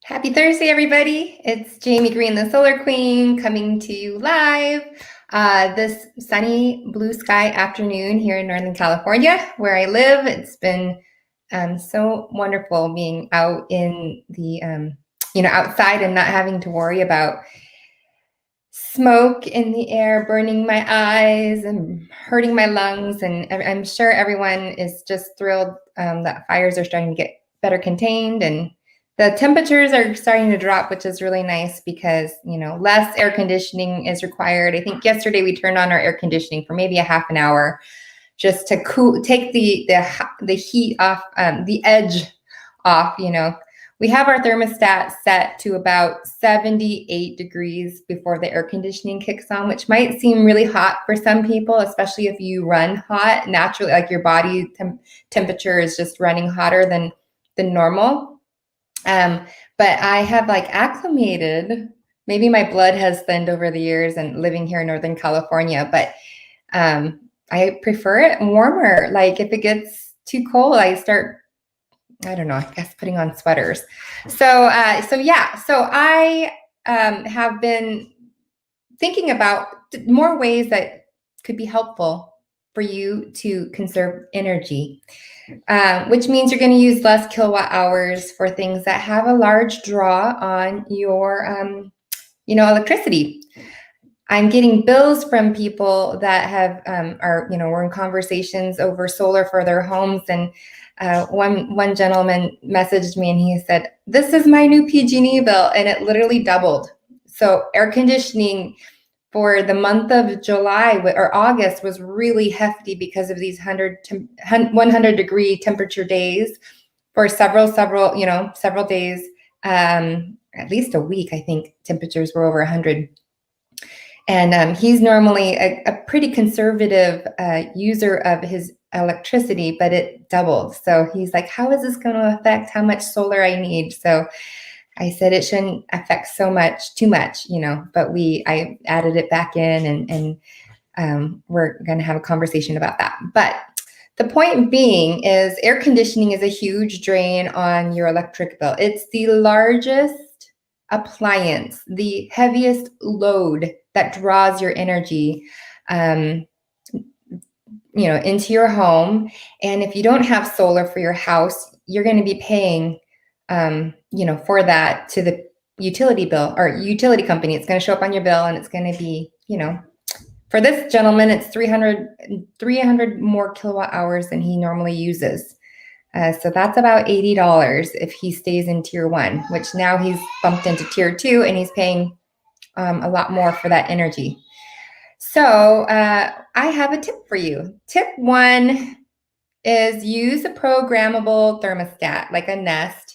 Happy Thursday, everybody. It's Jamie Green, the Solar Queen, coming to you live this sunny blue sky afternoon here in Northern California, where I live. It's been so wonderful being out in the, outside and not having to worry about smoke in the air, burning my eyes and hurting my lungs. And I'm sure everyone is just thrilled that fires are starting to get better contained, and the temperatures are starting to drop, which is really nice because, less air conditioning is required. I think yesterday we turned on our air conditioning for maybe a half an hour just to take the heat off, the edge off. We have our thermostat set to about 78 degrees before the air conditioning kicks on, which might seem really hot for some people, especially if you run hot naturally, like your body temperature is just running hotter than normal. But I have acclimated. Maybe my blood has thinned over the years and living here in Northern California, but I prefer it warmer. Like if it gets too cold, I start, I don't know, I guess putting on sweaters. So I have been thinking about more ways that could be helpful for you to conserve energy, which means you're going to use less kilowatt hours for things that have a large draw on your, electricity. I'm getting bills from people that have we're in conversations over solar for their homes, and one gentleman messaged me and he said, "This is my new PG&E bill," and it literally doubled. So air conditioning for the month of July or August was really hefty because of these 100 degree temperature days for several days, at least a week. I think temperatures were over 100. And he's normally a pretty conservative user of his electricity, but it doubled. So he's like, how is this going to affect how much solar I need? So I said it shouldn't affect too much, but I added it back in, and we're going to have a conversation about that. But the point being is air conditioning is a huge drain on your electric bill. It's the largest appliance, the heaviest load that draws your energy, into your home. And if you don't have solar for your house, you're going to be paying for that to the utility bill or utility company. It's going to show up on your bill, and it's going to be, for this gentleman, it's 300 more kilowatt hours than he normally uses. So that's about $80 if he stays in tier 1, which now he's bumped into tier 2, and he's paying a lot more for that energy. So I have a tip for you. Tip 1 is use a programmable thermostat, like a Nest,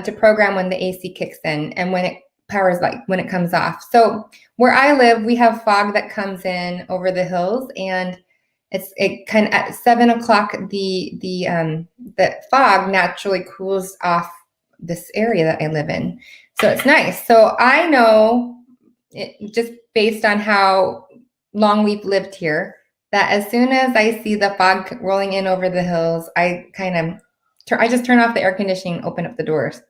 to program when the AC kicks in and when it comes off. So where I live, we have fog that comes in over the hills, and it kind of at 7 o'clock, the fog naturally cools off this area that I live in. So it's nice. So I know, just based on how long we've lived here, that as soon as I see the fog rolling in over the hills, I just turn off the air conditioning and open up the doors.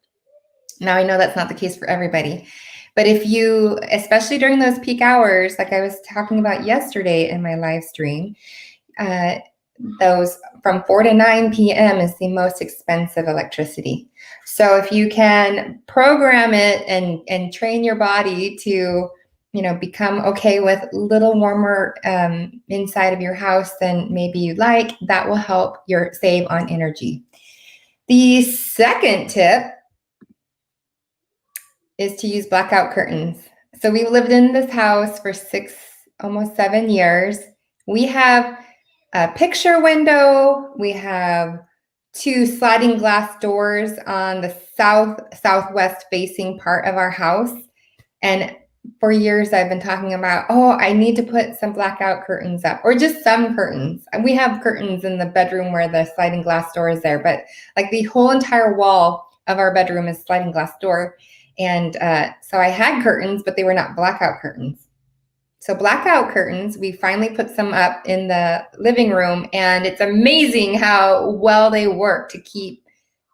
Now I know that's not the case for everybody, but if you, especially during those peak hours, like I was talking about yesterday in my live stream, those from 4 to 9 p.m. is the most expensive electricity. So if you can program it and train your body to, become okay with a little warmer inside of your house than maybe you like, that will help save on energy. The second tip is to use blackout curtains. So we've lived in this house for almost 7 years. We have a picture window. We have 2 sliding glass doors on the southwest facing part of our house. And for years I've been talking about, I need to put some blackout curtains up, or just some curtains. And we have curtains in the bedroom where the sliding glass door is there, but like the whole entire wall of our bedroom is sliding glass door. And so I had curtains, but they were not blackout curtains. So blackout curtains, we finally put some up in the living room, and it's amazing how well they work to keep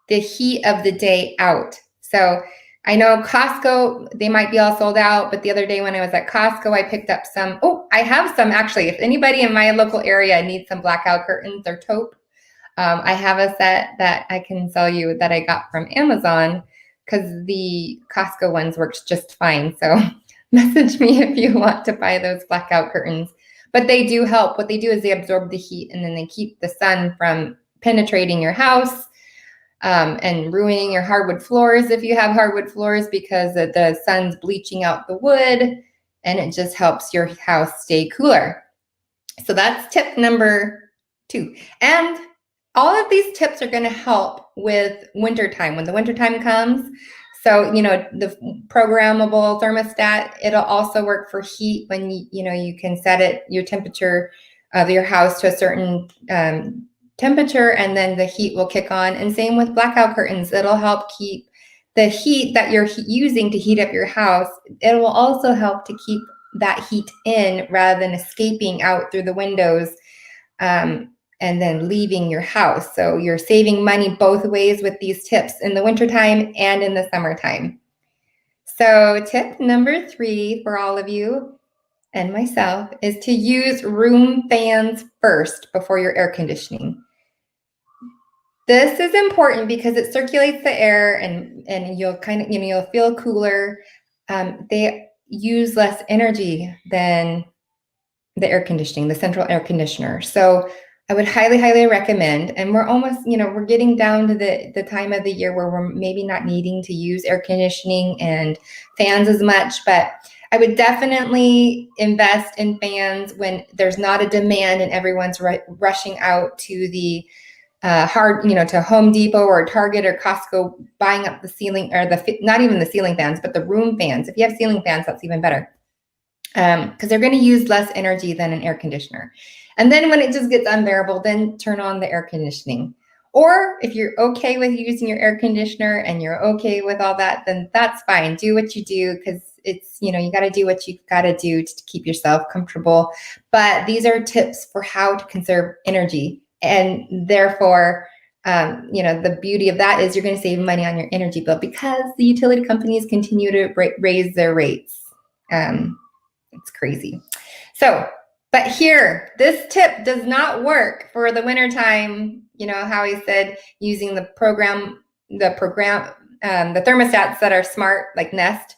the heat of the day out. So I know Costco, they might be all sold out, but the other day when I was at Costco, I picked up some. Oh, I have some actually. If anybody in my local area needs some blackout curtains or taupe, I have a set that I can sell you that I got from Amazon because the Costco ones works just fine. So message me if you want to buy those blackout curtains. But they do help. What they do is they absorb the heat and then they keep the sun from penetrating your house and ruining your hardwood floors if you have hardwood floors because the sun's bleaching out the wood and it just helps your house stay cooler. So that's tip number 2. And all of these tips are going to help with wintertime when the wintertime comes. So, the programmable thermostat, it'll also work for heat when you can set it, your temperature of your house to a certain temperature, and then the heat will kick on. And same with blackout curtains. It'll help keep the heat that you're using to heat up your house. It will also help to keep that heat in rather than escaping out through the windows and then leaving your house. So you're saving money both ways with these tips in the wintertime and in the summertime. So tip number 3 for all of you and myself is to use room fans first before your air conditioning. This is important because it circulates the air and you'll kind of, you'll feel cooler. They use less energy than the air conditioning, the central air conditioner. So I would highly, highly recommend, and we're almost, we're getting down to the time of the year where we're maybe not needing to use air conditioning and fans as much, but I would definitely invest in fans when there's not a demand and everyone's rushing out to the to Home Depot or Target or Costco buying up the ceiling or not even the ceiling fans, but the room fans. If you have ceiling fans, that's even better because they're going to use less energy than an air conditioner. And then when it just gets unbearable, then turn on the air conditioning. Or if you're okay with using your air conditioner and you're okay with all that, then that's fine. Do what you do because it's, you got to do what you've got to do to keep yourself comfortable. But these are tips for how to conserve energy. And therefore, the beauty of that is you're going to save money on your energy bill because the utility companies continue to raise their rates. It's crazy. So, but here, this tip does not work for the wintertime. How he said using the thermostats that are smart, like Nest.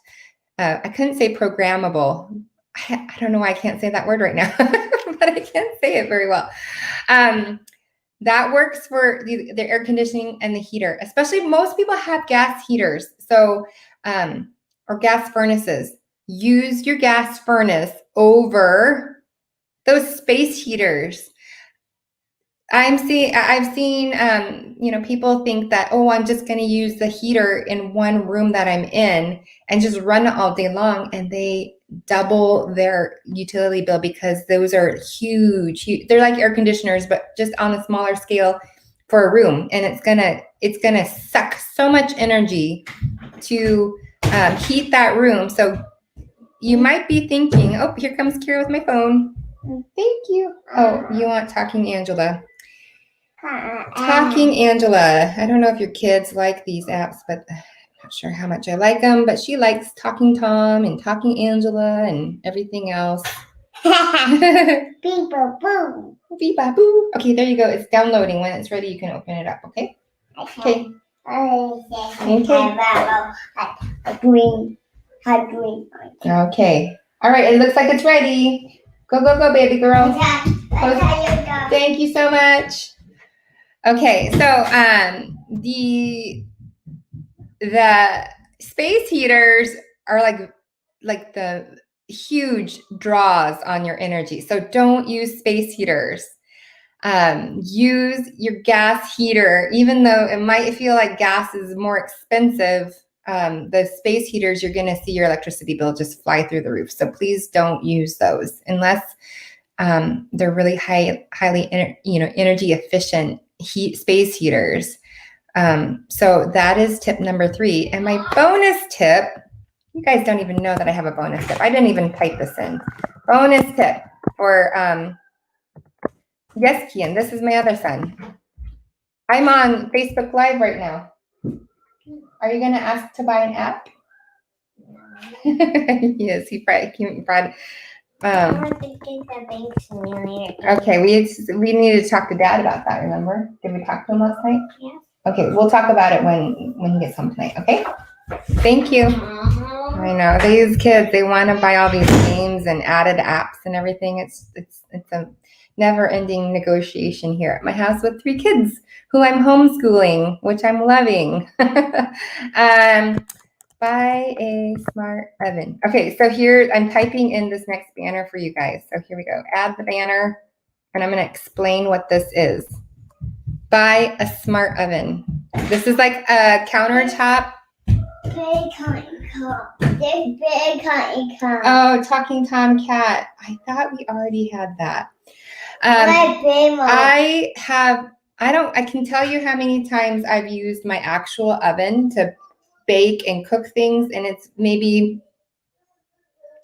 I couldn't say programmable. I don't know why I can't say that word right now, but I can't say it very well. That works for the air conditioning and the heater, especially most people have gas heaters. So, or gas furnaces. Use your gas furnace over those space heaters. I've seen, people think that, I'm just going to use the heater in one room that I'm in and just run it all day long. And they double their utility bill because those are huge. They're like air conditioners, but just on a smaller scale for a room. And it's going to suck so much energy to heat that room. So you might be thinking, oh, here comes Kira with my phone. Thank you. Oh, you want Talking Angela. Talking Angela. I don't know if your kids like these apps, but I'm not sure how much I like them, but she likes Talking Tom and Talking Angela and everything else. Beep-a-boo. Beep-a-boo. Okay, there you go. It's downloading. When it's ready, you can open it up, okay? Okay. Okay. All right, it looks like it's ready. Go, go, go, baby girl. Thank you so much. Okay, so the space heaters are like the huge draws on your energy. So don't use space heaters. Use your gas heater, even though it might feel like gas is more expensive. The space heaters, you're going to see your electricity bill just fly through the roof. So please don't use those unless they're really highly energy efficient space heaters. So that is tip number 3. And my bonus tip, you guys don't even know that I have a bonus tip. I didn't even type this in. Bonus tip for yes, Kian, this is my other son. I'm on Facebook Live right now. Are you going to ask to buy an app? Yes, he brought. I think that makes me. Okay, we needed to talk to Dad about that. Remember? Did we talk to him last night? Yes. Okay, we'll talk about it when he gets home tonight. Okay. Thank you. I know these kids. They want to buy all these games and added apps and everything. It's a never-ending negotiation here at my house with 3 kids who I'm homeschooling, which I'm loving. Buy a smart oven. Okay, so here I'm typing in this next banner for you guys. So here we go. Add the banner, and I'm going to explain what this is. Buy a smart oven. This is like a countertop. Big honeycomb. Oh, talking tomcat. I thought we already had that. I can tell you how many times I've used my actual oven to bake and cook things, and it's maybe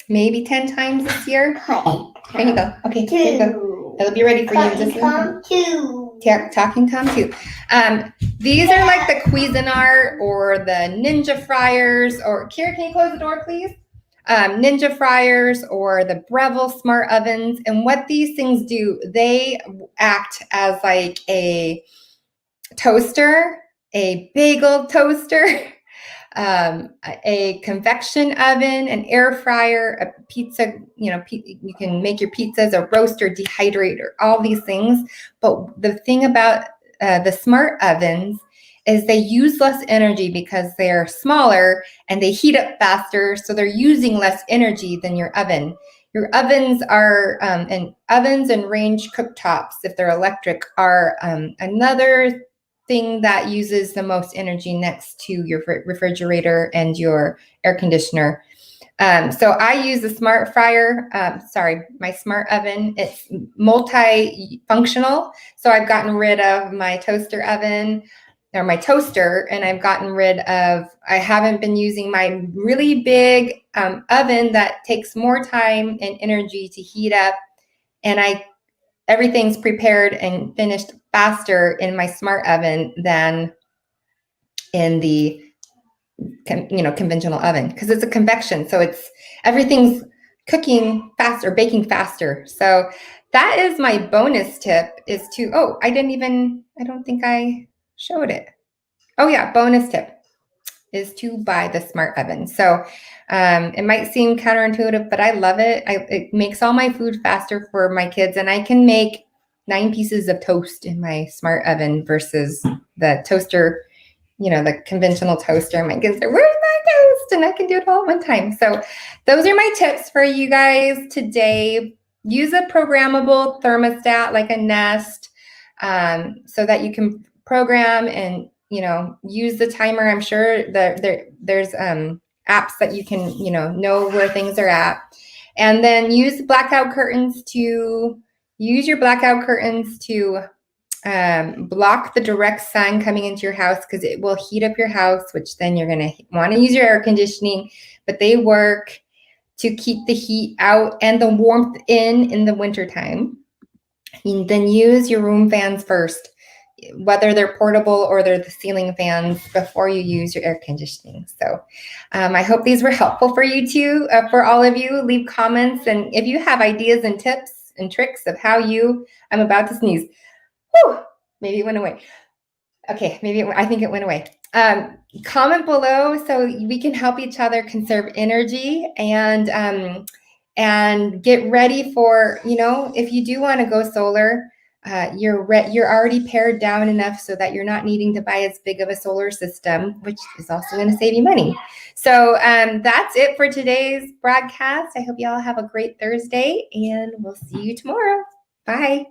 10 times this year. There you go. Okay, there you go. It'll be ready for you in just a minute. Talking Tom 2. These are like the Cuisinart or the Ninja fryers, or Kira, can you close the door, please? Ninja fryers or the Breville smart ovens. And what these things do, they act as like a toaster, a bagel toaster, a convection oven, an air fryer, a pizza, you can make your pizzas, a roaster, dehydrator, all these things. But the thing about the smart ovens is they use less energy because they're smaller and they heat up faster, so they're using less energy than your oven. Your ovens are, and ovens and range cooktops, if they're electric, are another thing that uses the most energy next to your refrigerator and your air conditioner. So I use the smart fryer, my smart oven. It's multi-functional. So I've gotten rid of my toaster oven or my toaster, and I haven't been using my really big oven that takes more time and energy to heat up. And everything's prepared and finished faster in my smart oven than in the conventional oven, because it's a convection. So everything's cooking faster, baking faster. So that is my bonus tip is to, I don't think I showed it. Oh yeah, bonus tip is to buy the smart oven. So it might seem counterintuitive, but I love it. It makes all my food faster for my kids, and I can make 9 pieces of toast in my smart oven versus the toaster, the conventional toaster. My kids are, where's my toast? And I can do it all at one time. So those are my tips for you guys today. Use a programmable thermostat like a Nest so that you can program and use the timer. I'm sure that there's apps that you can know where things are at, and then use your blackout curtains to block the direct sun coming into your house, because it will heat up your house, which then you're going to want to use your air conditioning. But they work to keep the heat out and the warmth in the wintertime. And then use your room fans first, whether they're portable or they're the ceiling fans, before you use your air conditioning. So I hope these were helpful for you too. For all of you, leave comments. And if you have ideas and tips and tricks of how I'm about to sneeze. Whew, maybe it went away. Okay, I think it went away. Comment below so we can help each other conserve energy and get ready for, if you do want to go solar, you're already pared down enough so that you're not needing to buy as big of a solar system, which is also going to save you money. So that's it for today's broadcast. I hope you all have a great Thursday, and we'll see you tomorrow. Bye.